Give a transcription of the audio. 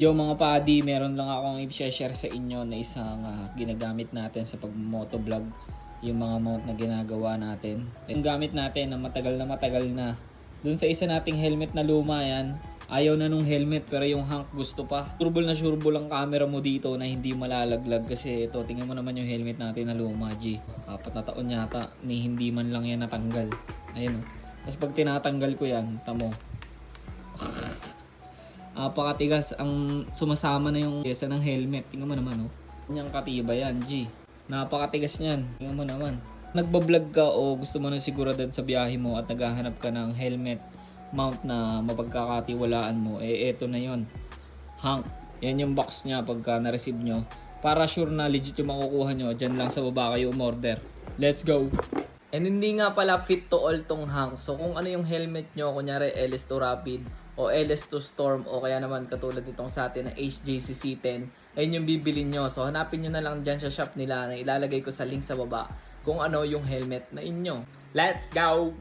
Yo mga padi, meron lang akong i-share sa inyo na isang ginagamit natin sa pag-motovlog. Yung mga mount na ginagawa natin. Yung gamit natin na matagal na. Dun sa isa nating helmet na luma yan, ayaw na nung helmet pero yung Hank gusto pa. Sureball ang camera mo dito na hindi malalaglag kasi ito, tingnan mo naman yung helmet natin na luma, G. 4 na taon yata, ni hindi man lang yan natanggal. Ayun o. Tapos pag tinatanggal ko yan, tamo. Napakatigas ang sumasama na yung pyesa ng helmet. Tingnan mo naman oh. Kanyang katiba yan, G. Napakatigas niyan. Tingnan mo naman. Nagbablog ka o gusto mo na siguradad sa biyahe mo at naghahanap ka ng helmet mount na mapagkakatiwalaan mo, eto na yon. Hank. Yan yung box niya pagka na-receive nyo. Para sure na legit yung makukuha nyo, dyan lang sa baba kayo umorder. Let's go! And hindi nga pala fit to all tong Hank. So kung ano yung helmet nyo, kunyari LS2 Rapid o LS2 Storm o kaya naman katulad nitong sa atin na HJC C10, ayun yung bibilin nyo. So hanapin nyo na lang dyan sa shop nila na ilalagay ko sa link sa baba kung ano yung helmet na inyo. Let's go!